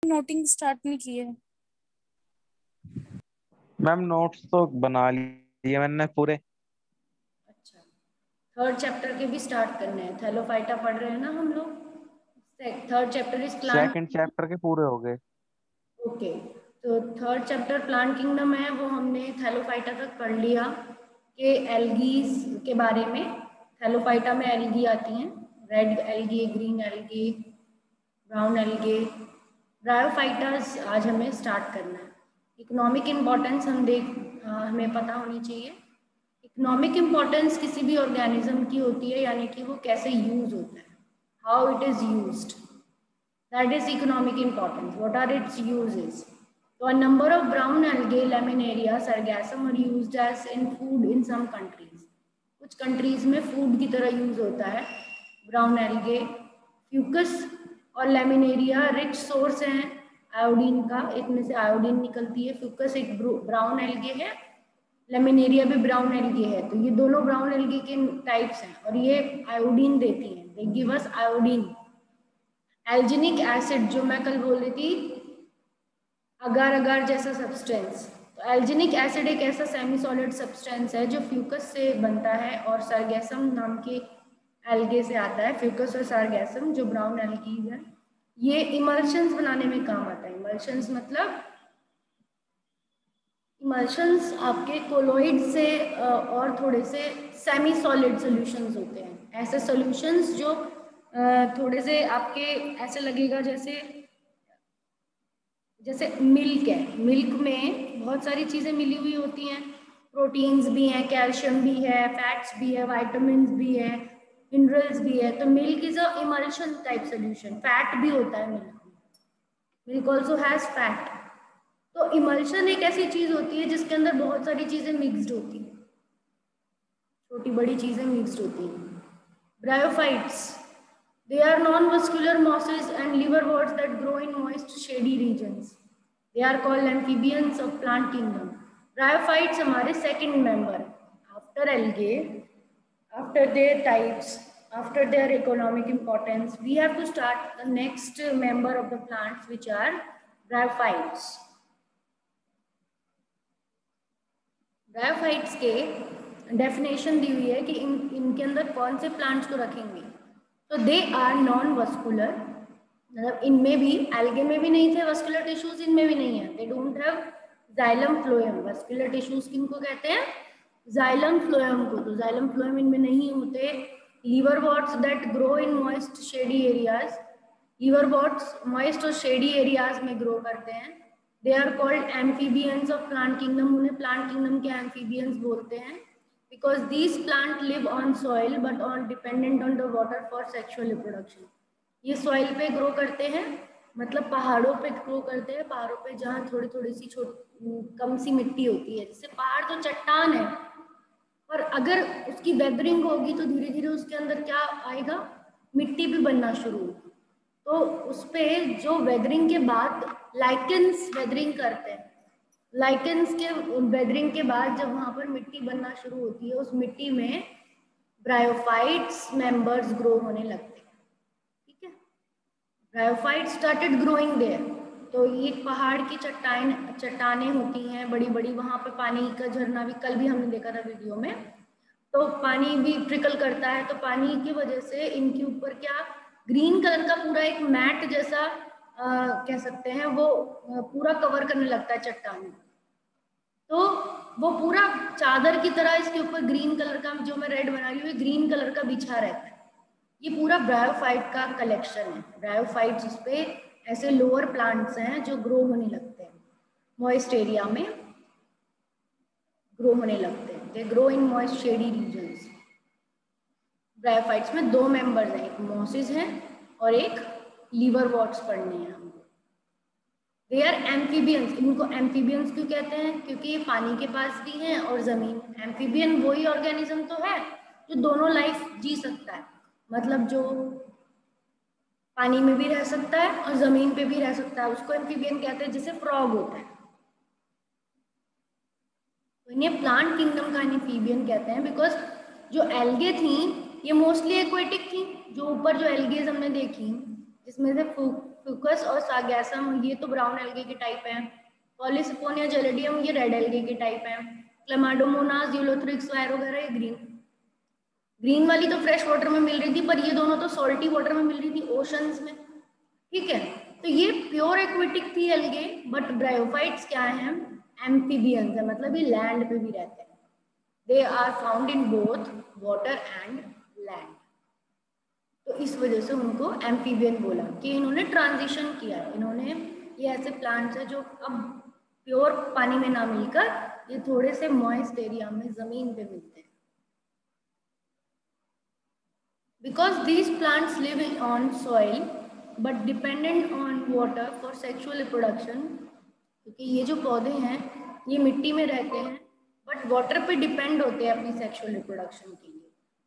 Noting start नहीं की है। मैम नोट्स तो बना लिए मैंने पूरे। अच्छा, थर्ड चैप्टर के भी स्टार्ट करने हैं। थैलोफाइटा पढ़ रहे हैं ना हम लोग। Third chapter is plant. Second chapter के पूरे हो गए। ओके, तो थर्ड चैप्टर प्लांट किंगडम है, वो हमने थैलोफाइटा तक पढ़ लिया कि एल्गीज के बारे में। थैलोफाइटा में एल्गी आती हैं, red algae, green algae, brown algae, bryophytes आज हमें स्टार्ट करना है। इकोनॉमिक इम्पोर्टेंस हमें पता होनी चाहिए। इकोनॉमिक इम्पोर्टेंस किसी भी ऑर्गेनिज्म की होती है, यानी कि वो कैसे यूज होता है, how it is used, that is economic importance. What are its uses? So a number of brown algae, laminaria, sargassum are used as in food in some countries. कुछ कंट्रीज में फूड की तरह use होता है brown algae. Fucus और laminaria rich source हैं iodine का, इसमें से आयोडीन निकलती है। फ्यूकस एक ब्राउन एल्गे है, लेमिनेरिया भी ब्राउन एल्गे है, तो ये दोनों ब्राउन एल्गे के टाइप्स हैं और ये आयोडीन देती हैं, they give us iodine. Alginic acid, जो मैं कल बोल रही थी अगार अगार जैसा सब्सटेंस, तो एल्जिनिक एसिड एक ऐसा सेमी सॉलिड सब्सटेंस है जो फ्यूकस से बनता है और सारगैसम नाम के एल्गे से आता है। फ्यूकस और सारगैसम जो ब्राउन एल्गीज है, ये इमल्शंस बनाने में काम आता है। इमल्शंस मतलब इमल्शंस आपके कोलोइड से और थोड़े से सेमी सॉलिड सॉल्यूशंस होते हैं। ऐसे सॉल्यूशंस जो थोड़े से आपके ऐसे लगेगा जैसे जैसे मिल्क है, मिल्क में बहुत सारी चीज़ें मिली हुई होती हैं, प्रोटीन्स भी हैं, कैल्शियम भी है, फैट्स भी है, वाइटामिन भी है, मिनरल्स भी है। तो milk is a emulsion type solution. Fat भी होता है मिल्क में, मिल्क ऑल्सो हैज फैट। तो इमल्शन एक ऐसी चीज़ होती है जिसके अंदर बहुत सारी चीज़ें मिक्सड होती हैं, छोटी बड़ी चीज़ें मिक्सड होती हैं। Bryophytes, they are non-vascular mosses and liverworts that grow in moist, shady regions. They are called amphibians of plant kingdom. Bryophytes हमारे second member after algae, after their types, after their economic importance. We have to start the next member of the plants, which are bryophytes. Bryophytes के definition दी हुई है कि इनके अंदर कौन से plants को रखेंगे। तो दे आर नॉन वस्कुलर, मतलब इनमें भी, एल्गे में भी नहीं थे वस्कुलर टिश्यूज, इनमें भी नहीं है। They don't have xylem phloem. Vascular tissues किनको कहते हैं? जाइलम फ्लोएम को। तो जाइलम फ्लोएम इनमें नहीं होते। Liverworts that grow in moist shady areas, liverworts moist और शेडी एरियाज में ग्रो करते हैं। They are called amphibians of plant kingdom. उन्हें प्लांट किंगडम के एम्फीबियंस बोलते हैं because these plant live on soil but on dependent on the water for sexual reproduction. ये soil पे grow करते हैं, मतलब पहाड़ों पे grow करते हैं, पहाड़ों पे जहाँ थोड़ी थोड़ी सी कम सी मिट्टी होती है। जैसे पहाड़ तो चट्टान है, और अगर उसकी वेदरिंग होगी तो धीरे धीरे उसके अंदर क्या आएगा, मिट्टी भी बनना शुरू होगी। तो उस पे जो वेदरिंग के बाद लाइकेंस वेदरिंग करते हैं, लाइकेंस के वेदरिंग के बाद जब वहां पर मिट्टी बनना शुरू होती है, उस मिट्टी में ब्रायोफाइट्स मेंबर्स ग्रो होने लगते हैं। ठीक है, ब्रायोफाइट स्टार्टेड ग्रोइंग देयर। तो ये पहाड़ की चट्टानें होती हैं बड़ी बड़ी, वहां पर पानी का झरना भी कल भी हमने देखा था वीडियो में, तो पानी भी ट्रिकल करता है। तो पानी की वजह से इनके ऊपर क्या, ग्रीन कलर का पूरा एक मैट जैसा कह सकते हैं, वो पूरा कवर करने लगता है चट्टान। तो वो पूरा चादर की तरह इसके ऊपर ग्रीन कलर का, जो मैं रेड बना रही हूँ, ग्रीन कलर का बिछा रहता है। ये पूरा ब्रायोफाइट का कलेक्शन है। ब्रायोफाइट जिस पे ऐसे लोअर प्लांट्स हैं जो ग्रो होने लगते हैं, मॉइस्ट एरिया में ग्रो होने लगते हैं। They grow in moist shady regions. Bryophytes में दो मेंबर्स हैं, एक मॉसेस हैं और एक लीवरवॉर्ट्स पढ़ने हैं। They are amphibians. इनको एम्फीबियंस क्यों कहते हैं? क्योंकि ये पानी के पास भी हैं और जमीन। एम्फीबियन वही ऑर्गेनिज्म तो है जो दोनों लाइफ जी सकता है, मतलब जो पानी में भी रह सकता है और जमीन पे भी रह सकता है, उसको एम्फीबियन कहते हैं, जिसे फ्रॉग होता है। तो इन्हें प्लांट किंगडम का एम्फीबियन कहते हैं, बिकॉज जो एल्गे थी ये मोस्टली एक्वेटिक थी। जो ऊपर जो एल्गेज हमने देखी, जिसमें से फ्यूकस और सागैसम ये तो ब्राउन एल्गे के टाइप हैं, पॉलीसिपोनिया जेलिडियम ये रेड एल्गे के टाइप हैं, क्लेमाइडोमोनास, यूलोथ्रिक्स वगैरह ये ग्रीन वाली तो फ्रेश वाटर में मिल रही थी, पर ये दोनों तो सॉल्टी वाटर में मिल रही थी, ओशंस में। ठीक है, तो ये प्योर एक्वेटिक थी एल्गे, बट ब्रायोफाइट्स क्या हैं, एम्फीबियंस है, मतलब ये लैंड पे भी रहते हैं। They are found in both water and land. तो इस वजह से उनको एम्फीबियन बोला कि इन्होंने ट्रांजिशन किया है, इन्होंने ये ऐसे प्लांट्स है जो अब प्योर पानी में ना मिलकर ये थोड़े से मॉइस्ट एरिया में जमीन पे मिलते हैं। Because these plants live on soil but dependent on water for sexual reproduction, क्योंकि ये जो पौधे हैं ये मिट्टी में रहते हैं बट वाटर पे डिपेंड होते हैं अपनी सेक्सुअल रिप्रोडक्शन के लिए।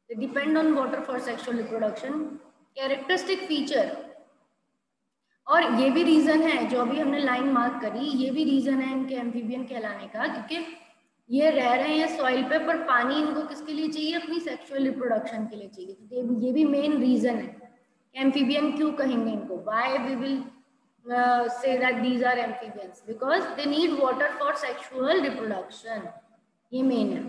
They depend on water for sexual reproduction. Characteristic feature, और ये भी रीजन है जो अभी हमने लाइन मार्क करी, ये भी रीजन है इनके एम्फीबियन कहलाने का, क्योंकि ये रह रहे हैं सॉइल पे पर पानी इनको किसके लिए चाहिए, अपनी सेक्सुअल रिप्रोडक्शन के लिए चाहिए। तो ये भी मेन रीजन है एम्फीबियन क्यों कहेंगे इनको, why we will say that these are amphibians, because they need water for sexual reproduction, ये मेन है।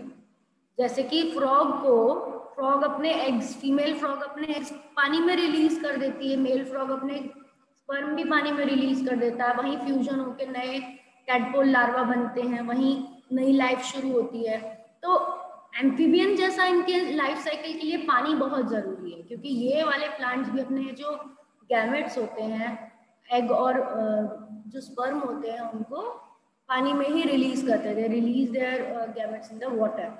जैसे कि फ्रॉग अपने एग्स, फीमेल फ्रॉग अपने एग्स पानी में रिलीज कर देती है, मेल फ्रॉग अपने स्पर्म भी पानी में रिलीज कर देता है, वहीं फ्यूजन होकर नए टैडपोल लार्वा बनते हैं, वहीं नई लाइफ शुरू होती है। तो एम्फीबियन जैसा इनके लाइफ साइकिल के लिए पानी बहुत जरूरी है, क्योंकि ये वाले प्लांट्स भी अपने जो गैमेट्स होते हैं, एग और जो स्पर्म होते हैं, उनको पानी में ही रिलीज करते हैं, release there gametes in the water.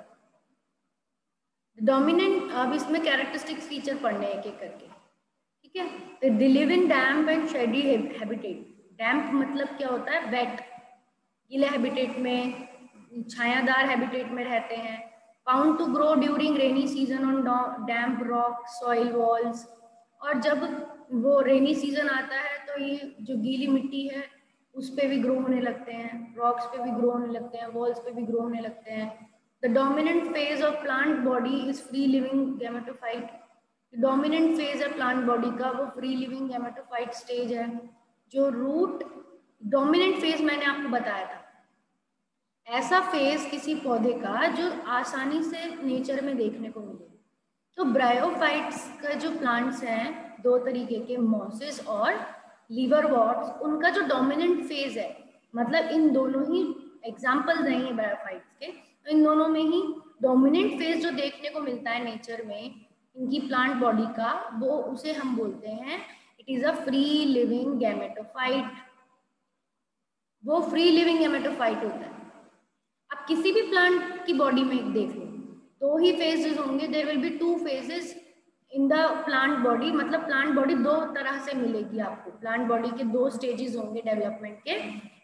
Dominant, अब इसमें कैरेक्टरिस्टिक फीचर पढ़ने एक एक करके, ठीक है। They live in damp and shady habitat. Damp मतलब क्या होता है, वेट, गीले हैबिटेट में, छायादार हैबिटेट में रहते हैं। Found to grow during rainy season on damp rock soil walls, और जब वो रेनी सीजन आता है तो ये जो गीली मिट्टी है उस पे भी ग्रो होने लगते हैं, रॉक्स पे भी ग्रो होने लगते हैं, वॉल्स पे भी ग्रो होने लगते हैं। The dominant phase of plant body is free living gametophyte. Dominant phase है प्लांट बॉडी का, वो फ्री लिविंग गैमेटोफाइट स्टेज है। जो रूट डोमिनेंट फेज मैंने आपको बताया था, ऐसा फेज किसी पौधे का जो आसानी से नेचर में देखने को मिले। तो ब्रायोफाइट्स का जो प्लांट्स हैं दो तरीके के, मॉसेस और लीवरवॉर्ट्स, उनका जो डोमिनेंट फेज है, मतलब इन दोनों ही एग्जाम्पल्स हैं ये ब्रायोफाइट्स के, तो इन दोनों में ही डोमिनेंट फेज जो देखने को मिलता है नेचर में इनकी प्लांट बॉडी का, वो उसे हम बोलते हैं it is a free living gametophyte. वो फ्री लिविंग गैमेटोफाइट होता है। आप किसी भी प्लांट की बॉडी में देख लो, दो ही फेजेस होंगे, there will be two phases in the plant body, मतलब प्लांट बॉडी दो तरह से मिलेगी आपको। प्लांट बॉडी के दो स्टेजेस होंगे डेवलपमेंट के,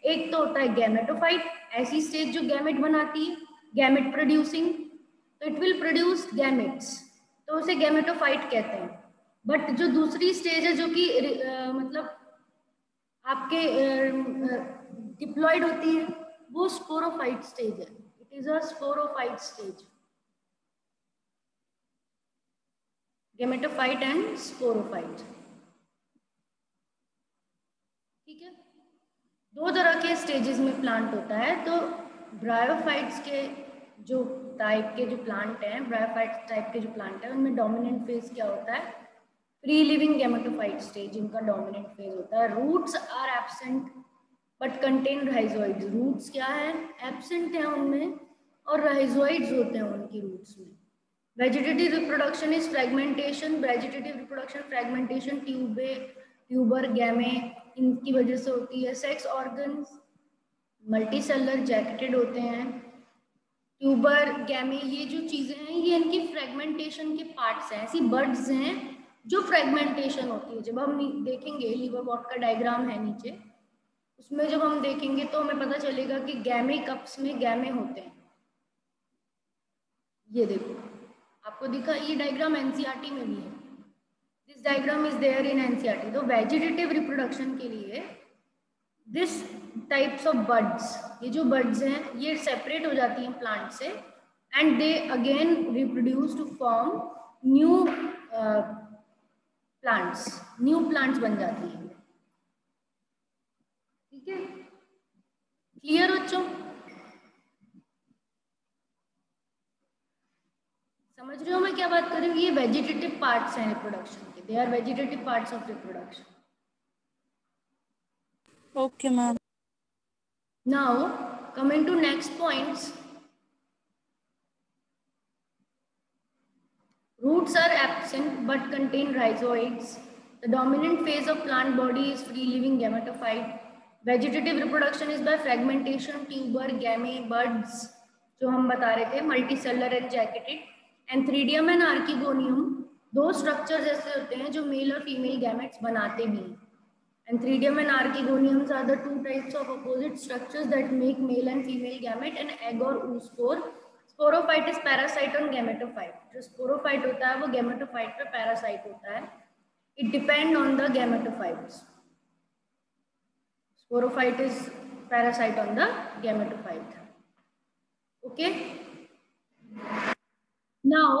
एक तो होता है गैमेटोफाइट, ऐसी स्टेज जो गैमेट बनाती है, गैमेट प्रोड्यूसिंग, तो इट विल प्रोड्यूस गैमेट्स, तो उसे गैमेटोफाइट कहते हैं। बट जो दूसरी स्टेज है जो कि मतलब आपके डिप्लॉयड होती है, वो स्पोरोफाइट स्टेज है। It is a sporophyte stage, gametophyte and sporophyte, ठीक है। दो तरह के स्टेजेस में प्लांट होता है। तो ब्रायोफाइट्स के जो टाइप के जो प्लांट हैं, ब्रायोफाइट्स टाइप के जो प्लांट है, उनमें डोमिनेंट फेज क्या होता है, फ्री लिविंग गैमेटोफाइट स्टेज इनका डोमिनेंट फेज होता है। Roots are absent but contain rhizoids. Roots क्या है, एब्सेंट है उनमें, और राइजोइड्स होते हैं उनकी रूट्स में। Vegetative reproduction is fragmentation. Vegetative reproduction fragmentation tuber गैमे इनकी वजह से होती है। Sex organs multi cellular jacketed होते हैं। ट्यूबर गैमे ये जो चीजें हैं ये इनकी फ्रेगमेंटेशन के पार्ट्स हैं। ऐसी बर्ड्स हैं जो फ्रेगमेंटेशन होती है। जब हम देखेंगे लीवरवॉर्ट का डायग्राम है नीचे, उसमें जब हम देखेंगे तो हमें पता चलेगा कि गैमे कप्स में गैमे होते हैं। ये देखो आपको दिखा, ये डायग्राम एनसीईआरटी में भी है। This diagram is there in NCERT. तो वेजिटेटिव रिप्रोडक्शन के लिए दिस टाइप्स ऑफ बर्ड्स, ये जो बर्ड्स हैं ये सेपरेट हो जाती हैं प्लांट से, and they again reproduce to form new plants, new plants बन जाती हैं। ठीक है, क्लियर बच्चों? समझ रहे हो मैं क्या बात कर रही हूँ? ये वेजिटेटिव पार्ट्स हैं रिप्रोडक्शन के, they are vegetative parts of reproduction. Okay, ma'am. Now, coming to next points. Roots are absent but contain rhizoids. The dominant phase of plant body is free-living gametophyte. Vegetative reproduction is by fragmentation, tuber, gamete, buds, जो हम बता रहे थे, multicellular and jacketed. Antheridium and archegonium दो structures ऐसे होते हैं जो male और female gametes बनाते भी हैं. Antheridium and archegoniums are the two types of opposite structures that make male and female gamete and egg or oospore. Sporophyte is parasite on gametophyte. जो sporophyte होता है वो gametophyte पे parasite होता है. It depend on the gametophytes. Sporophyte is parasite on the gametophyte. Okay. Now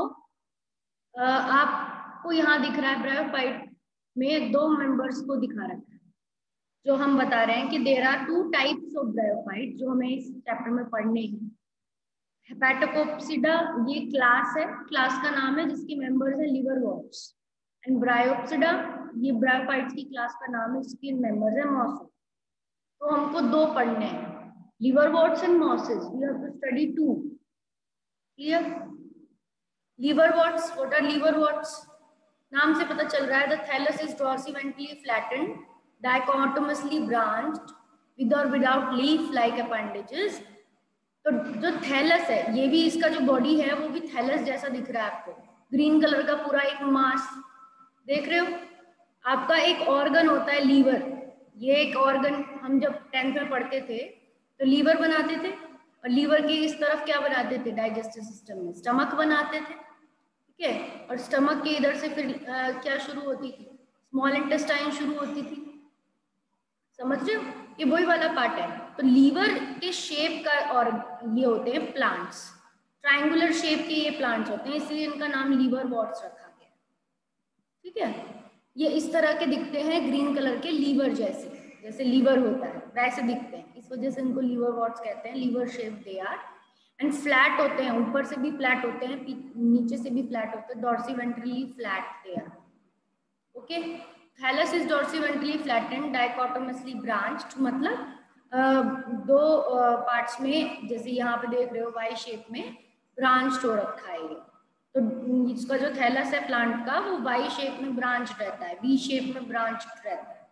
आपको यहाँ दिख रहा है ब्रायोफाइट में दो मेंबर्स को दिखा रखा है, जो हम बता रहे हैं कि there are two types of bryophyte जो हमें इस चैप्टर में पढ़ने हैं. हेपेटोकोप्सिडा ये क्लास है, क्लास का नाम है जिसके मेंबर्स हैं लिवरवॉर्ट्स. एंड ब्रायोप्सिडा ये ब्रायोफाइट्स की क्लास का नाम है जिसके मेंबर्स हैं मॉसेस. तो हमको दो पढ़ने हैं, liverworts and mosses. We have to study two. Clear? Liverworts, what are liverworts? नाम से पता चल रहा है the thallus is dorsiventrally flattened, dichotomously branched with or without leaf like appendages. तो जो थैलस है ये भी, इसका जो बॉडी है वो भी थैलस जैसा दिख रहा है आपको, ग्रीन कलर का पूरा एक मास देख रहे हो. आपका एक ऑर्गन होता है लीवर. ये एक ऑर्गन हम जब 10th में पढ़ते थे तो लीवर बनाते थे, और लीवर के इस तरफ क्या बनाते थे डाइजेस्टिव सिस्टम में, स्टमक बनाते थे. ठीक है, और स्टमक के इधर से फिर क्या शुरू होती थी, स्मॉल इंटेस्टाइन शुरू होती थी. समझ रहे हो? ये वही वाला पार्ट है. तो लीवर के शेप का और ये होते हैं प्लांट्स, ट्रायंगुलर शेप के ये प्लांट्स होते हैं, इसलिए इनका नाम लिवरवॉर्ट्स रखा गया. ठीक है, ये इस तरह के दिखते हैं, ग्रीन कलर के, लीवर जैसे, जैसे लीवर होता है वैसे दिखते हैं, इस वजह से इनको लिवरवॉर्ट्स कहते हैं. Liver shape they are and flat होते हैं, ऊपर से भी फ्लैट होते हैं, नीचे से भी फ्लैट होते हैं, dorsiventrally flat they are. Okay. Thallus is dorsiventrally flattened, dichotomously branched, मतलब दो पार्ट्स में, जैसे यहाँ पे देख रहे हो वाई शेप में ब्रांच्ड हो रखा है ये. तो इसका जो थैलस है प्लांट का वो वाई शेप में ब्रांच्ड रहता है, वी शेप में ब्रांच्ड रहता है.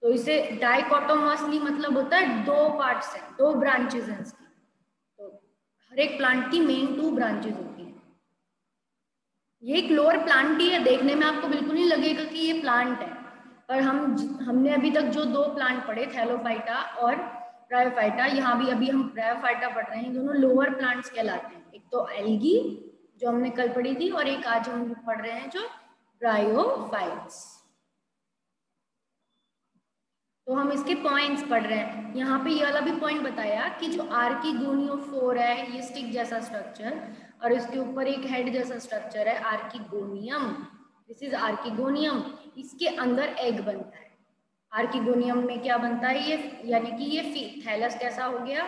तो इसे डाइकोटोमसली मतलब होता है दो पार्ट्स हैं, दो ब्रांचेस हैं इसकी. तो हर एक प्लांट की मेन टू ब्रांचेस होती हैं. ये एक लोअर प्लांट ही है, देखने में आपको बिल्कुल नहीं लगेगा कि ये प्लांट है, पर हमने अभी तक जो दो प्लांट पढ़े, थैलोफाइटा और ब्रायोफाइटा, यहाँ भी अभी हम ब्रायोफाइटा पढ़ रहे हैं, दोनों लोअर प्लांट्स कहलाते हैं. एक तो एल्गी जो हमने कल पढ़ी थी, और एक आज हम पढ़ रहे हैं जो ब्रायोफाइट्स. तो हम इसके पॉइंट्स पढ़ रहे हैं. यहाँ पे ये वाला भी पॉइंट बताया कि जो आर्किगोनियोफोर है, ये स्टिक जैसा स्ट्रक्चर, और इसके ऊपर एक हेड जैसा स्ट्रक्चर है आर्किगोनियम. This is archegonium. इसके अंदर एग बनता है. आर्किगोनियम में क्या बनता है ये, यानी कि ये थैलस कैसा हो गया,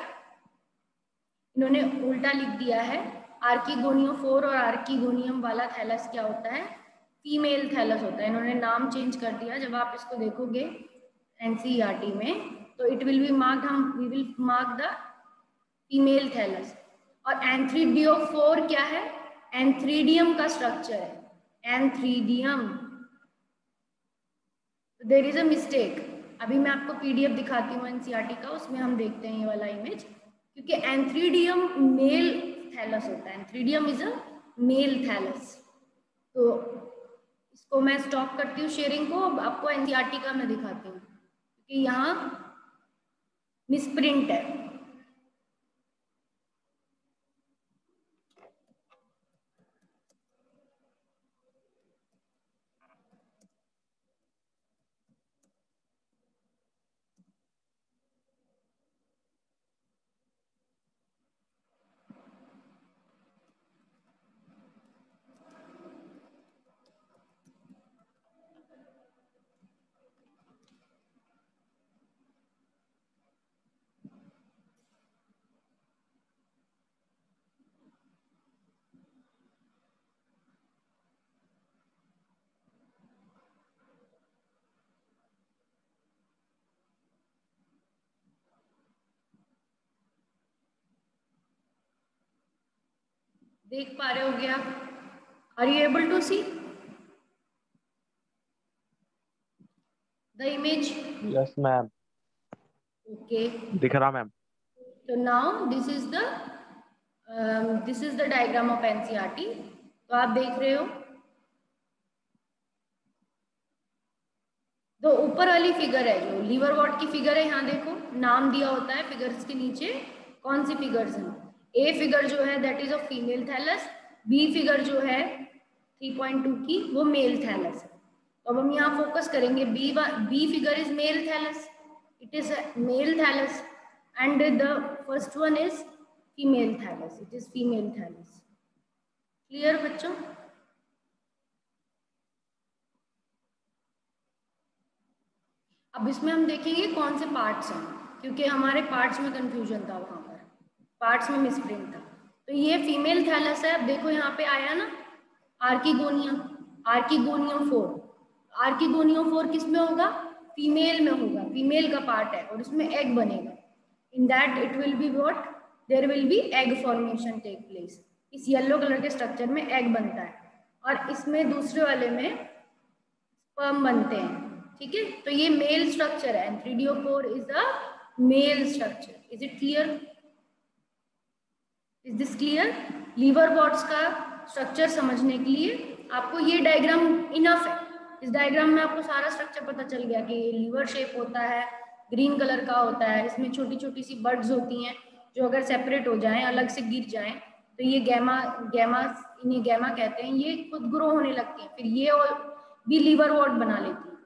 इन्होंने उल्टा लिख दिया है. आर्किगोनियोफोर और आर्किगोनियम वाला थैलस क्या होता है, फीमेल थैलस होता है. इन्होंने नाम चेंज कर दिया. जब आप इसको देखोगे एनसीईआरटी में तो इट विल बी मार्क्ड, हम we will mark the female thallus. और एंथ्रीडियोफोर क्या है, एंथ्रीडियम का स्ट्रक्चर है, antheridium. There is a mistake. अभी मैं आपको पीडीएफ दिखाती हूँ एनसीईआरटी का, उसमें हम देखते हैं ये वाला इमेज, क्योंकि एंथ्रीडियम मेल थैलस होता है. Antheridium is a male thallus. तो इसको मैं स्टॉप करती हूँ शेयरिंग को, अब आपको एनसीईआरटी का मैं दिखाती हूँ क्योंकि यहाँ मिसप्रिंट है. देख पा रहे हो क्या? Are you able to see the image? Yes ma'am, okay, दिख रहा मैम। तो now this is the diagram of NCERT. तो आप देख रहे हो, तो ऊपर वाली फिगर है जो लीवर वॉट की फिगर है, यहाँ देखो नाम दिया होता है फिगर्स के नीचे कौन सी फिगर्स हैं। ए फिगर जो है that is of female thallus, B figure जो है 3.2 की वो मेल थैलस है। तो अब हम यहाँ फोकस करेंगे B figure is male thallus, it is male thallus, and the first one is female thallus, it is female thallus. Clear बच्चों? अब इसमें हम देखेंगे कौन से पार्ट्स हैं, क्योंकि हमारे पार्ट्स में कंफ्यूजन था, वहां पर पार्ट्स में मिसप्रिंट था। तो ये फीमेल थैलस है। अब देखो यहाँ पे आया ना आर्किगोनियम, आर्किगोनियम 4, आर्किगोनियम 4 किस में होगा? फीमेल में होगा, फीमेल का पार्ट है और इसमें एग बनेगा। In that it will be what, there will be egg formation take place. इस येलो कलर के स्ट्रक्चर में एग बनता है और इसमें दूसरे वाले में स्पर्म बनते हैं। ठीक है, तो ये मेल स्ट्रक्चर है, N3DO4 is a male structure. Is it clear? Is this clear? Liverworts का स्ट्रक्चर समझने के लिए आपको ये डायग्राम इनफ है। इस डायग्राम में आपको सारा स्ट्रक्चर पता चल गया कि ये लीवर शेप होता है, ग्रीन कलर का होता है, इसमें छोटी छोटी सी बर्ड्स होती हैं जो अगर सेपरेट हो जाएं, अलग से गिर जाएं, तो ये गैमा गैमा इन्हें गैमा कहते हैं, ये खुद ग्रो होने लगती हैं, फिर ये और भी लीवर वॉट बना लेती हैं,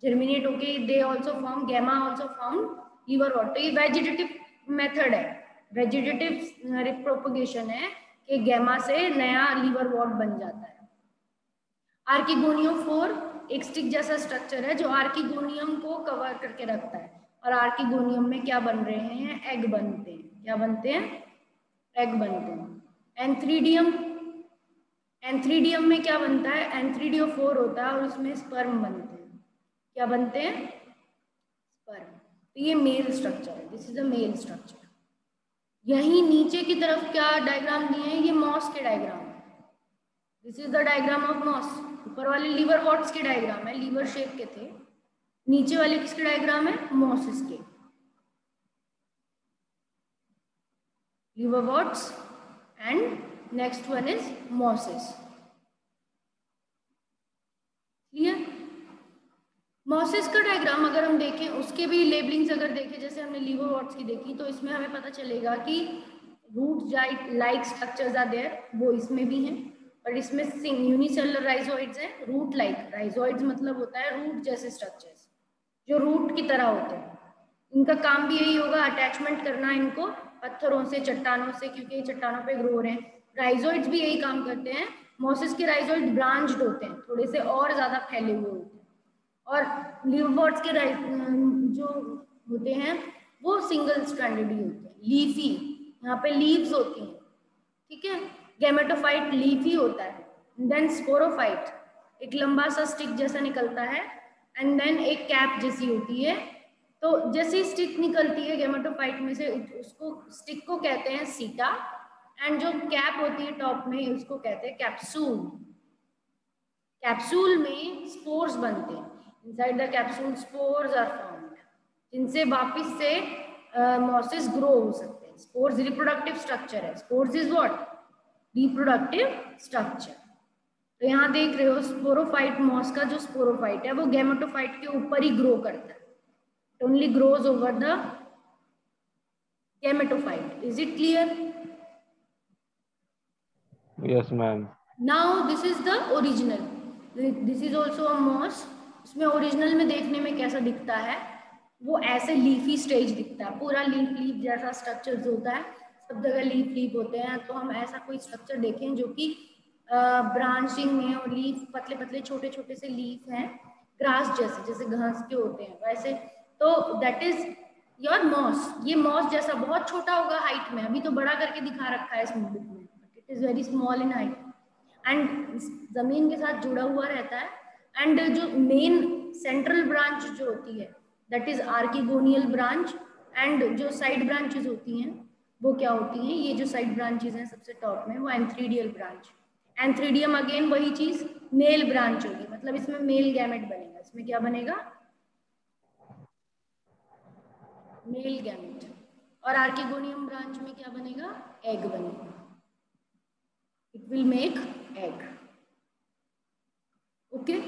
जर्मिनेट होके they also form gemma also form liverwort. तो ये वेजिटेटिव मेथड है, वेजिटेटिव रिप्रोपगेशन है कि गैमा से नया लीवर वॉट बन जाता है। आर्किगोनियम 4 एक स्टिक जैसा स्ट्रक्चर है जो आर्किगोनियम को कवर करके रखता है, और आर्किगोनियम में क्या बन रहे हैं? एग बनते हैं। क्या बनते हैं? एग बनते हैं। एंथ्रीडियम, एंथ्रीडियम में क्या बनता है? N3DO4 होता है और उसमें स्पर्म बनते हैं। क्या बनते हैं? स्पर्म। तो ये मेल स्ट्रक्चर है, this is a male structure. यहीं नीचे की तरफ क्या डायग्राम दिए हैं? ये मॉस के डायग्राम है, this is the diagram of moss. ऊपर वाले लीवर वॉट्स के डायग्राम है, लीवर शेप के थे। नीचे वाले किसके डायग्राम है? मॉसिस के, liverworts and next one is mosses. Clear? Mosses का डायग्राम अगर हम देखें, उसके भी लेबलिंग्स अगर देखें, जैसे हमने लीवर वॉट्स की देखी, तो इसमें हमें पता चलेगा कि root like structures are there, वो इसमें भी हैं, और इसमें यूनिसेलुलर राइजोइड्स हैं। रूट लाइक, राइजोइड्स मतलब होता है रूट जैसे स्ट्रक्चर्स जो रूट की तरह होते हैं। इनका काम भी यही होगा, अटैचमेंट करना इनको पत्थरों से, चट्टानों से, क्योंकि ये चट्टानों पे ग्रो हो रहे हैं। राइजोइड्स भी यही काम करते हैं। मॉसिस के राइजोइड ब्रांच्ड होते हैं, थोड़े से और ज्यादा फैले हुए होते हैं, और लीववर्ड्स के जो होते हैं वो सिंगल स्ट्रैंडेड ही होते हैं, लीफी, यहाँ पे लीव्स होती हैं। ठीक है, गैमेटोफाइट लीफी होता है, देन स्पोरोफाइट एक लंबा सा स्टिक जैसा निकलता है, एंड देन एक कैप जैसी होती है। तो जैसी स्टिक निकलती है गैमेटोफाइट में से, उसको स्टिक को कहते हैं सीटा, एंड जो कैप होती है टॉप में उसको कहते हैं कैप्सूल। कैप्सूल में स्पोर्स बनते हैं, inside the capsule spores are found, जिनसे वापस से मॉसिस ग्रो हो सकते हैं। स्पोर्स रिप्रोडक्टिव स्ट्रक्चर है, spores is what? Reproductive structure. तो यहाँ देख रहे हो स्पोरोफाइट, मॉस का जो स्पोरोफाइट है वो गैमेटोफाइट के ऊपर ही ग्रो करता है, it only grows over the gametophyte. Is it clear? Yes ma'am. Now this is the original, this is also a moss. इसमें ओरिजिनल में देखने में कैसा दिखता है? वो ऐसे लीफी स्टेज दिखता है, पूरा लीफ लीफ जैसा स्ट्रक्चर होता है, सब जगह लीफ लीफ होते हैं। तो हम ऐसा कोई स्ट्रक्चर देखें जो कि ब्रांचिंग में, और लीफ पतले पतले छोटे छोटे से लीफ हैं, ग्रास जैसे, जैसे घास के होते हैं वैसे, तो दैट इज योर मॉस। ये मॉस जैसा बहुत छोटा होगा हाइट में, अभी तो बड़ा करके दिखा रखा है इस बुक में, it is very small in height, and जमीन के साथ जुड़ा हुआ रहता है। एंड जो मेन सेंट्रल ब्रांच जो होती है that is archegonial branch, and जो साइड ब्रांचेस होती हैं वो क्या होती हैं, ये जो साइड ब्रांचेस हैं सबसे टॉप में, वो एंथ्रीडियल ब्रांच। एंथ्रीडियम अगेन वही चीज, मेल ब्रांच होगी, मतलब इसमें मेल गैमेट बनेगा। इसमें क्या बनेगा, मेल गैमेट। और आर्किगोनियम ब्रांच में क्या बनेगा, एग बनेगा, it will make egg. Okay,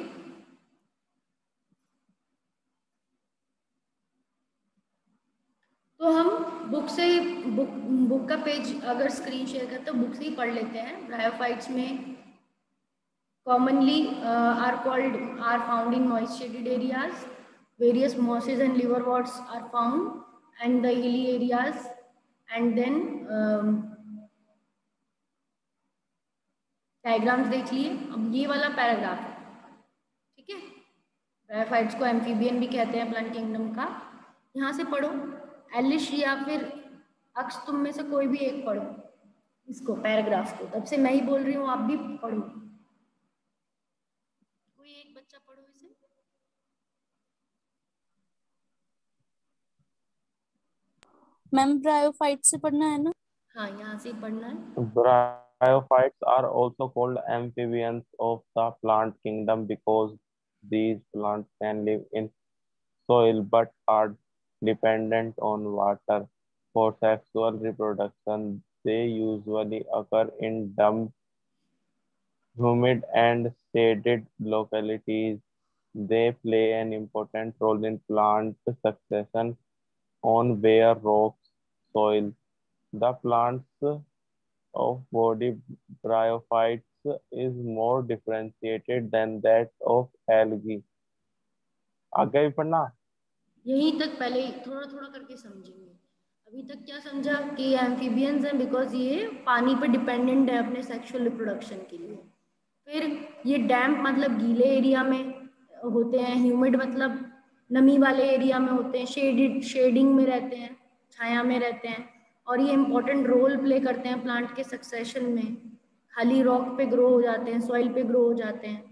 तो हम बुक का पेज अगर स्क्रीन शेयर करते तो बुक से ही पढ़ लेते हैं। ब्रायोफाइट्स में commonly are found in moist shaded areas. Various mosses and liverworts are found, and the hilly areas. And then diagrams देख लिए। अब ये वाला पैराग्राफ है, ठीक है। ब्रायोफाइट्स को एम्फीबियन भी कहते हैं प्लांट किंगडम का। यहाँ से पढ़ो, एलिश या फिर अक्ष, तुम में से कोई भी एक पढ़ो इसको, पैराग्राफ को। तब से मैं ही बोल रही हूँ, आप भी पढ़ो, कोई एक बच्चा पढ़ो इसे। मैम ब्रायोफाइट से पढ़ना है ना? हाँ, यहाँ से पढ़ना है। Bryophytes are also called amphibians of the plant kingdom because these plants can live in soil but are dependent on water for sexual reproduction. They usually occur in damp, humid, and shaded localities. They play an important role in plant succession on bare rocks soil. The plants of body bryophytes is more differentiated than that of algae. आगे भी पढ़ना। यहीं तक पहले थोड़ा थोड़ा करके समझेंगे। अभी तक क्या समझा कि एम्फीबियंस हैं बिकॉज ये पानी पे डिपेंडेंट है अपने सेक्सुअल रिप्रोडक्शन के लिए। फिर ये डैम्प मतलब गीले एरिया में होते हैं, ह्यूमिड मतलब नमी वाले एरिया में होते हैं, शेडिंग में रहते हैं, छाया में रहते हैं, और ये इंपॉर्टेंट रोल प्ले करते हैं प्लांट के सक्सेशन में। खाली रॉक पे ग्रो हो जाते हैं, सॉइल पे ग्रो हो जाते हैं।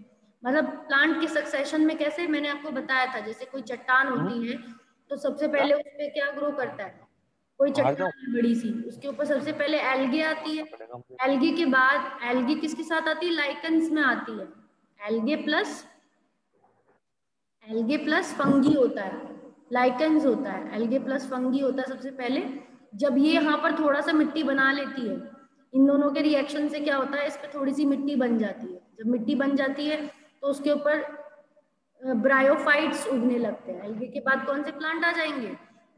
मतलब प्लांट के सक्सेशन में कैसे, मैंने आपको बताया था, जैसे कोई चट्टान होती है तो सबसे पहले उस पे क्या ग्रो करता है, कोई चट्टान है बड़ी सी, उसके ऊपर सबसे पहले एल्गे आती है। एल्गे के बाद एल्गे किसके साथ आती है, लाइकन्स में आती है। एल्गे प्लस फंगी होता है, लाइकन्स होता है, एल्गे प्लस फंगी होता है सबसे पहले। जब ये यहाँ पर थोड़ा सा मिट्टी बना लेती है, इन दोनों के रिएक्शन से क्या होता है, इस पे थोड़ी सी मिट्टी बन जाती है। जब मिट्टी बन जाती है तो उसके ऊपर ब्रायोफाइट्स उगने लगते हैं। एल्गे के बाद कौन से प्लांट आ जाएंगे,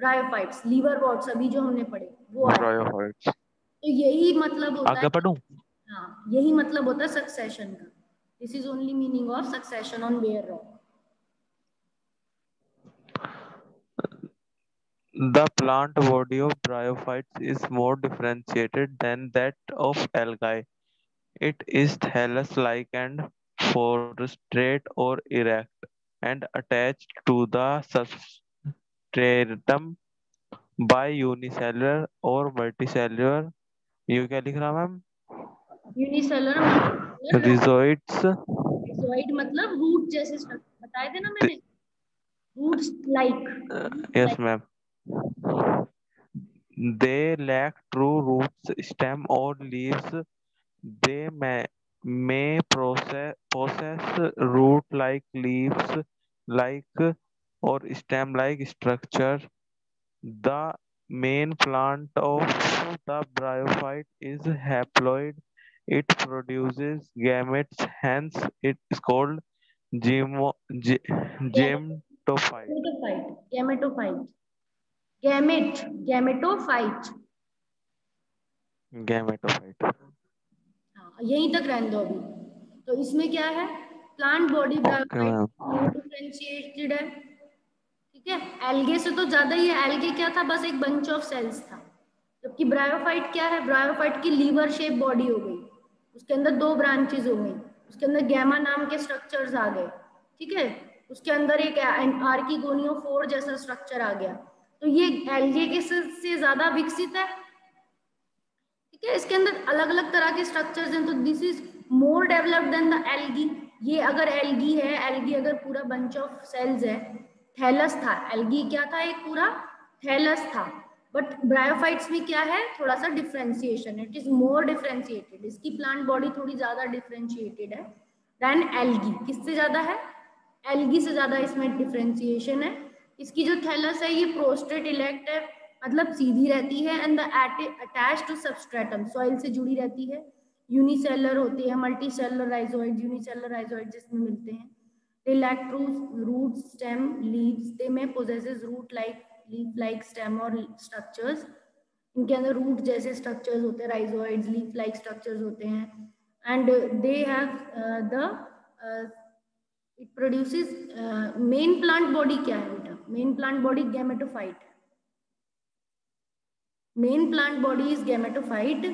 ब्रायोफाइट्स, लीवरवॉर्ट्स, अभी जो हमने पढ़े वो आ जाएंगे। तो यही मतलब होता आगे है, पढ़ूं? हाँ यही मतलब होता है सक्सेशन का। This is only meaning of succession on bare rock. The plant body of bryophytes is more differentiated than that of algae. It is thallus-like and prostrate or erect, and attached to the substratum by unicellular or multicellular. ये क्या लिख रहा ma'am? Unicellular मतलब Rhizoids. Rhizoid मतलब root जैसे structure बताए थे ना मैंने, roots like. Yes, ma'am. They lack true roots, stem, or leaves. They may possess root-like leaves, like or stem-like structure. The main plant of the bryophyte is haploid. It produces gametes, hence it is called gemetophyte. Gametophyte, gamete, gametophyte. Gametophyte. हाँ, यहीं तक रहने दो अभी। तो इसमें क्या है, plant body Okay, bryophyte ma'am. Differentiated है, ठीक है। एल्गे से तो ज्यादा ही है, एल्गे क्या था, बस एक बंच ऑफ सेल्स था। जबकि ब्रायोफाइट क्या है, ब्रायोफाइट की लीवर शेप बॉडी हो गई, उसके अंदर दो ब्रांचेस हो गई, उसके अंदर गैमा नाम के स्ट्रक्चर्स आ गए, ठीक है। उसके अंदर एक आर्किगोनियोफोर जैसा स्ट्रक्चर आ गया। तो ये एल्गे के से ज्यादा विकसित है, ठीक है। इसके अंदर अलग अलग तरह के स्ट्रक्चर्स हैं, तो this is more developed than the algae. ये अगर एल्गी है, एल्गी अगर पूरा बंच ऑफ सेल्स है, थैलस था, एल्गी क्या था, एक पूरा थैलस था, बट ब्रायोफाइट्स में क्या है, थोड़ा सा differentiation, it is more differentiated, इसकी प्लांट बॉडी थोड़ी ज्यादा डिफ्रेंशिएटेड है देन एल्गी। किससे ज्यादा है, एल्गी से ज्यादा इसमें डिफ्रेंशिएशन है। इसकी जो थैलस है ये प्रोस्ट्रेट इलेक्ट है, मतलब सीधी रहती है, and the attach to substratum, soil से जुड़ी रहती है। यूनिसेलर होती है, मल्टीसेलर राइजोइड, यूनिसेलर राइजोइड जिसमें मिलते हैं। They lack root, stem, leaves. They may possesses leaf-like stem or structures. इनके अंदर रूट जैसे स्ट्रक्चर्स होते हैं, राइजोइड्स, लीफ लाइक स्ट्रक्चर्स होते हैं, and they have the it produces main plant body क्या है बेटा, main plant body gametophyte, main plant body is gametophyte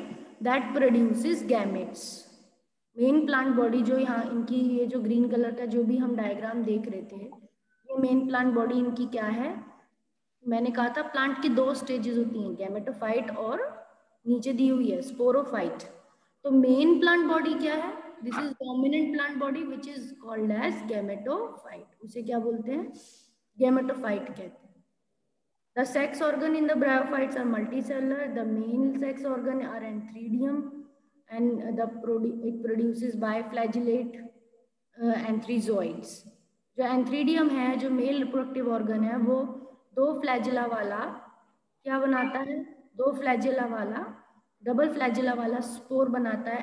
that produces gametes. Main plant body जो यहाँ इनकी ये जो ग्रीन कलर का जो भी हम डायग्राम देख रहे थे, ये मेन प्लांट बॉडी इनकी क्या है, मैंने कहा था प्लांट की 2 स्टेजेस होती हैं, गैमेटोफाइट और नीचे दी हुई है स्पोरोफाइट। तो मेन प्लांट बॉडी क्या है, this is dominant plant body which is called as gametophyte, उसे क्या बोलते हैं, गैमेटोफाइट कहते हैं। The sex organ in the bryophytes are multicellular. The male sex organ are antheridium, and it produces biflagellate antherizoids. जो antheridium है, जो male reproductive organ है, वो 2 फ्लैजिला वाला क्या बनाता है, 2 फ्लैजिला वाला, डबल फ्लैजिला वाला स्पोर बनाता है,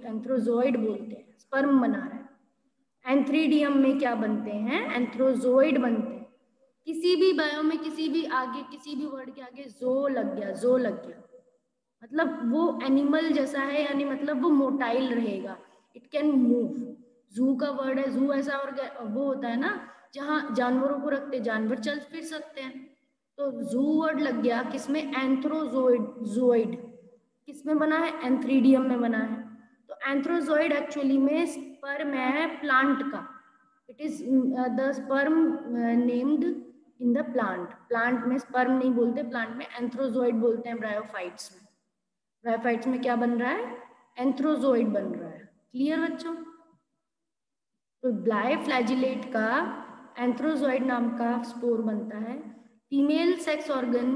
एंथ्रोजोइड बोलते हैं, स्पर्म बना रहा है। एंथ्रीडियम में क्या बनते हैं, एंथ्रोजोइड बनते हैं। किसी भी बायो में किसी भी आगे किसी भी वर्ड के आगे जो लग गया मतलब वो एनिमल जैसा है, यानी मतलब वो मोटाइल रहेगा, इट कैन मूव। जू का वर्ड है, जू ऐसा और वो होता है ना जहाँ जानवरों को रखते, जानवर चल फिर सकते हैं, तो जू वर्ड लग गया किसमें, एंथ्रोजोइड किसमें बना है, एंथ्रीडियम में बना है। तो एंथ्रोजोइड एक्चुअली में स्पर्म है प्लांट का, it is the sperm named in the plant में स्पर्म नहीं बोलते, प्लांट में एंथ्रोजोइड बोलते हैं। ब्रायोफाइट्स में, ब्रायोफाइट्स में क्या बन रहा है, एंथ्रोजोइड बन रहा है। क्लियर बच्चों, तो बाइफ्लैजिलेट का एंथ्रोजोइड नाम का स्पोर बनता है। फीमेल सेक्स ऑर्गन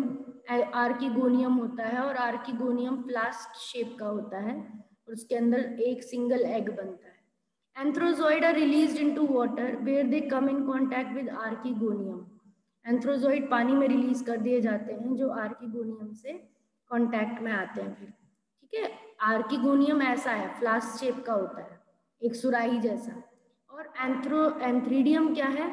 आर्किगोनियम होता है, और आर्किगोनियम फ्लास्क शेप का होता है, और उसके अंदर एक सिंगल एग बनता है। Antherozoid are released into water where they come in contact with archegonium. Antherozoid पानी में रिलीज कर दिए जाते हैं जो आर्किगोनियम से कांटेक्ट में आते हैं फिर, ठीक है। आर्किगोनियम ऐसा है, फ्लास्क शेप का होता है, एक सुराही जैसा, और एंथ्रीडियम क्या है,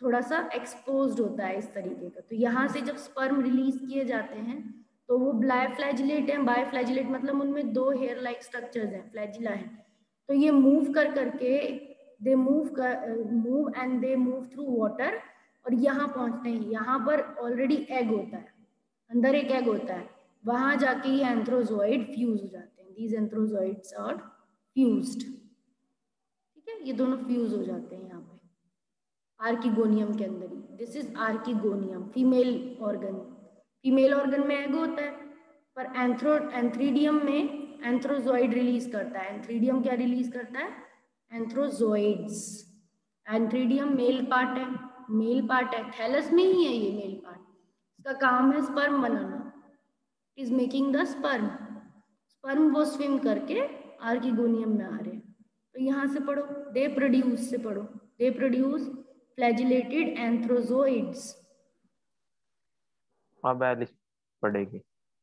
थोड़ा सा एक्सपोज्ड होता है इस तरीके का। तो यहाँ से जब स्पर्म रिलीज किए जाते हैं तो वो बाइफ्लैजिलेट है, बाइफ्लैजिलेट मतलब उनमें 2 हेयर लाइक स्ट्रक्चर्स हैं, फ्लैजिला है, तो ये मूव कर करके they move and they move through water, और यहाँ पहुँचते हैं, यहाँ पर ऑलरेडी एग होता है, अंदर एक एग होता है, वहां जाके ये एंथ्रोजोइड फ्यूज हो जाते हैं, दीज एंथ्रोजोइड्स आर फ्यूज्ड, ठीक है, ये दोनों फ्यूज हो जाते हैं यहाँ पे आर्किगोनियम के अंदर ही। This is archegonium, female organ में एग होता है, पर एंथ्रीडियम में एंथ्रोजोइड रिलीज करता है। एंथ्रीडियम क्या रिलीज करता है, एंथ्रोजोइड्स। एंथ्रीडियम मेल पार्ट है, थैलस में ही है ये मेल पार्ट, इसका काम है sperm banana, is making the sperm वो स्विम करके आर्किगोनियम में आ रहे हैं। तो यहाँ से पढ़ो, दे प्रोड्यूस से पढ़ो, दे प्रोड्यूस फ्लैजिलेटेड एंथ्रोजोइड्स। अब एलिस पढ़ेगी।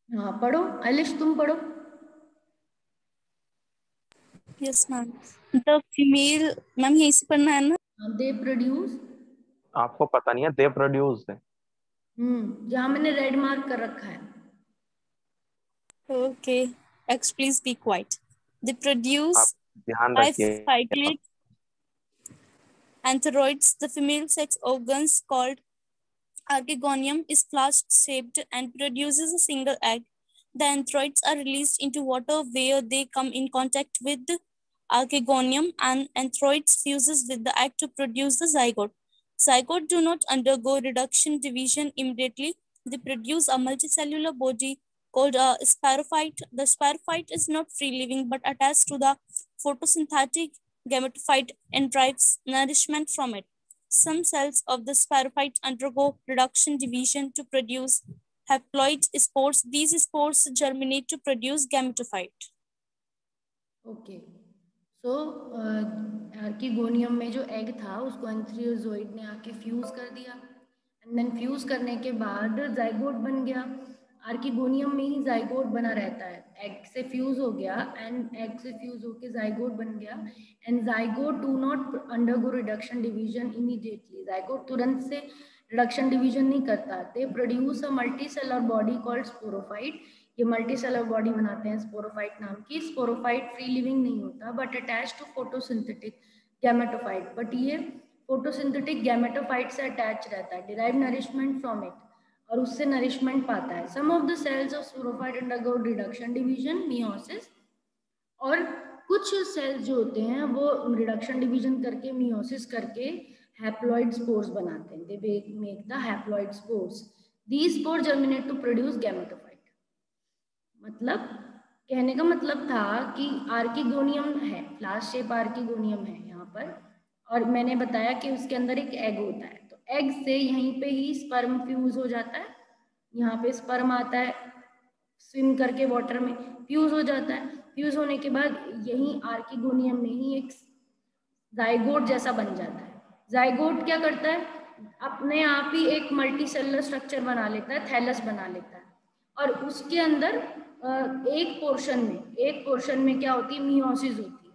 हाँ पढ़ो, एलिश तुम पढ़ो। Yes ma'am, the female, ma'am यही से पढ़ना है ना, दे प्रोड्यूस, आपको पता नहीं है, दे प्रोड्यूस है, जहाँ मैंने रेड मार्क कर रखा है। Okay, x please be quite. They produce ध्यान रखिए। bicyclic antheroids. The female sex organs called archegonium is flask-shaped and produces a single egg. The antheroids are released into water where they come in contact with the archegonium, and antheroids fuses with the egg to produce the zygote. Zygote do not undergo reduction division immediately. They produce a multicellular body called a spirophyte. The spirophyte is not free-living but attached to the photosynthetic gametophyte and derives nourishment from it. Some cells of the spirophyte undergo reduction division to produce haploid spores. These spores germinate to produce gametophyte. Okay, so archegonium में जो egg था उसको एंथ्रियोजोइड ने आके fuse कर दिया, and then fuse करने के बाद जाइगोट बन गया। आर्किगोनियम में ही जाइगोट बना रहता है, एग से फ्यूज हो गया एंड एग से फ्यूज होके जाइगोट बन गया, and zygote do not undergo reduction division immediately. Zygote तुरंत से रिडक्शन डिवीजन नहीं करता, they produce a multicellular body called sporophyte. ये मल्टीसेलर बॉडी बनाते हैं स्पोरोफाइट नाम की। स्पोरोफाइट फ्री लिविंग नहीं होता but attach to photosynthetic gametophyte, but ये फोटोसिंथेटिक गैमेटोफाइट से अटैच रहता है, डिराइव नरिशमेंट फ्रॉम इट, और उससे नरिशमेंट पाता है। Some of the cells of sporophyte undergo reduction division meiosis, और कुछ सेल्स जो होते हैं वो रिडक्शन डिवीजन करके मियोसिस करके हैप्लॉइड स्पोर्स बनाते हैं, they make the haploid spores. These spore germinate to produce gametophyte. मतलब कहने का मतलब था कि आर्किगोनियम है, फ्लास्क शेप आर्किगोनियम है यहाँ पर, और मैंने बताया कि उसके अंदर एक एग होता है, तो एग से यहीं पे ही स्पर्म फ्यूज हो जाता है, यहाँ पे स्पर्म आता है स्विम करके वाटर में, फ्यूज हो जाता है। फ्यूज होने के बाद यहीं आर्किगोनियम में ही एक जाइगोट जैसा बन जाता है। जाइगोट क्या करता है, अपने आप ही एक मल्टीसेलुलर स्ट्रक्चर बना लेता है, थैलस बना लेता है, और उसके अंदर एक पोर्शन में क्या होती है, मियोसिस होती है,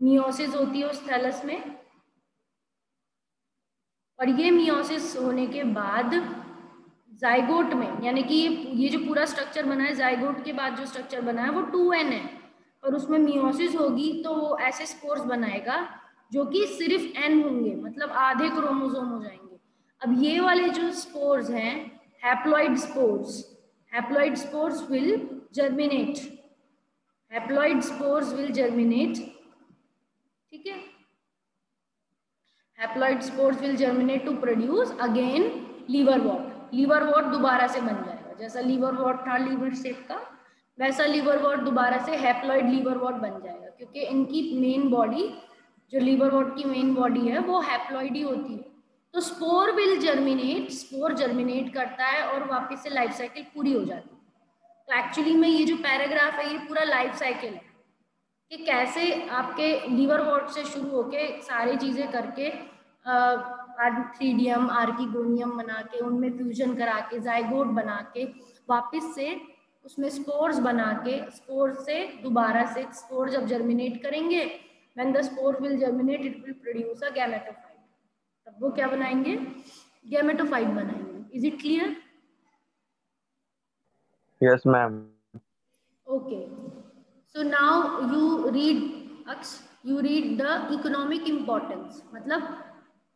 मियोसिस होती है उस थैलस में, और ये मियोसिस होने के बाद जाइगोट में, यानी कि ये जो पूरा स्ट्रक्चर बना है, जाइगोट के बाद जो स्ट्रक्चर बना है वो 2n है, और उसमें मियोसिस होगी तो वो ऐसे स्पोर्स बनाएगा जो कि सिर्फ n होंगे, मतलब आधे क्रोमोसोम हो जाएंगे। अब ये वाले जो स्पोर्स हैं haploid spores, haploid spores will germinate, haploid spores will germinate, ठीक है। Haploid spores will germinate to produce again liverwort. Liverwort दोबारा से बन जाएगा, जैसा लीवरवॉर्ट था लीवर शेप का, वैसा लीवरवॉर्ट दोबारा से हैप्लॉइड लीवरवॉर्ट बन जाएगा, क्योंकि इनकी मेन बॉडी, जो लीवरवॉर्ट की मेन बॉडी है वो हैप्लॉइड ही होती है। तो spore will germinate, spore germinate करता है और वापस से लाइफ साइकिल पूरी हो जाती है। तो एक्चुअली में ये जो पैराग्राफ है ये पूरा लाइफ साइकिल है कि कैसे आपके लीवर वॉर्ट से शुरू होके सारी चीज़ें करके आर्थिडियम आर्किगोनियम बना के उनमें फ्यूजन करा के जाइगोट बना के वापस से उसमें स्पोर्स बना के, स्पोर से दोबारा से स्पोर जब जर्मिनेट करेंगे, when the spore will germinate it will produce a gametophyte, तब वो क्या बनाएंगे, गैमेटोफाइट बनाएंगे। Is it clear? Yes, ma'am. Okay, so now you read, Aksh, you read the economic importance, मतलब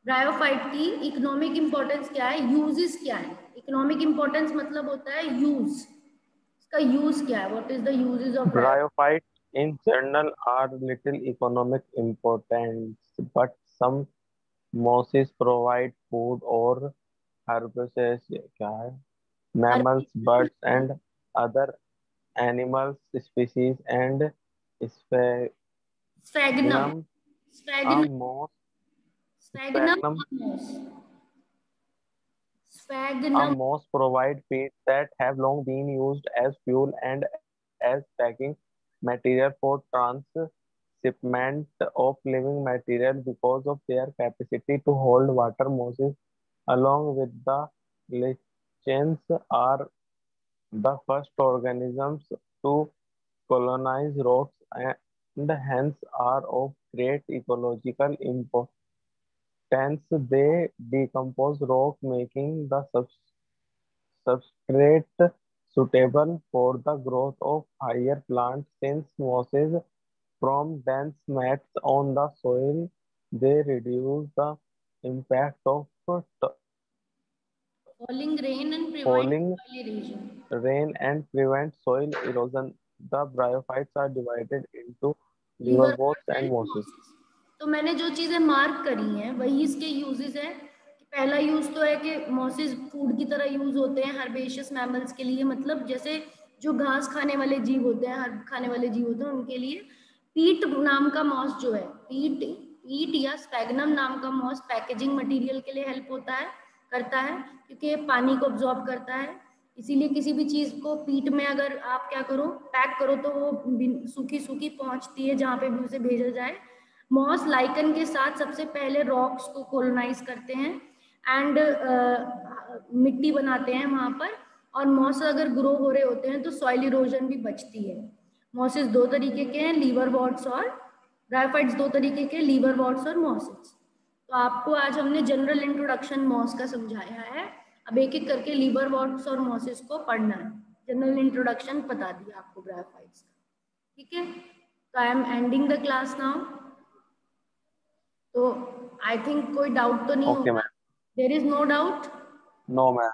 ब्रायोफाइट की इकोनॉमिक इंपॉर्टेंस क्या है, यूजेस क्या है। इकोनॉमिक इंपॉर्टेंस मतलब होता है यूज, इसका यूज क्या है, what is the uses of Bryophytes in general are little economic importance, but some mosses provide food or herbaceous क्या है? Mammals, birds, and other animals species and sphagnum, sphagnum are sphagnum, most sphagnum, sphagnum sphagnum, most provide feed that have long been used as fuel and as packing material for transshipment of living material because of their capacity to hold water. Mosses, along with the lichens, are the first organisms to colonize rocks and hence are of great ecological importance. They decompose rock, making the substrate suitable for the growth of higher plants. Since mosses form dense mats on the soil, they reduce the impact of falling rain and prevent falling soil erosion। rain and prevent soil erosion. The bryophytes are divided into liverworts लीवरवॉर्ट्स and and mosses. मोसिस। तो मैंने जो चीजें mark करी हैं वही इसके uses हैं। पहला यूज तो है कि मोसिस फूड की तरह यूज होते हैं हर्बेशियस मैमल्स के लिए, मतलब जैसे जो घास खाने वाले जीव होते हैं, हर्ब खाने वाले जीव होते हैं उनके लिए। पीट नाम का मॉस जो है, पीट पीट या स्पैगनम नाम का मॉस पैकेजिंग मटेरियल के लिए हेल्प होता है, करता है, क्योंकि ये पानी को अब्जॉर्ब करता है इसीलिए किसी भी चीज को पीट में अगर आप क्या करो, पैक करो, तो वो सूखी सूखी पहुंचती है जहां पे भी उसे भेजा जाए। मॉस लाइकन के साथ सबसे पहले रॉक्स को कोलोनाइज करते हैं एंड मिट्टी बनाते हैं वहां पर। और मॉस अगर ग्रो हो रहे होते हैं तो सॉइल इरोजन भी बचती है। मॉसेस दो तरीके के हैं, लीवरवॉर्ट्स और ब्रायोफाइट्स, दो तरीके के, लीवरवॉर्ट्स और मॉसेस। तो आपको आज हमने जनरल इंट्रोडक्शन मॉस का समझाया है। अब एक एक करके लीवरवॉर्ट्स और मॉसेस को पढ़ना है। जनरल इंट्रोडक्शन बता दिया आपको ब्रायोफाइट्स का, ठीक है। तो I am ending the class now. तो आई थिंक कोई डाउट तो नहीं ओके होगा, ma'am. There is no doubt. No ma'am.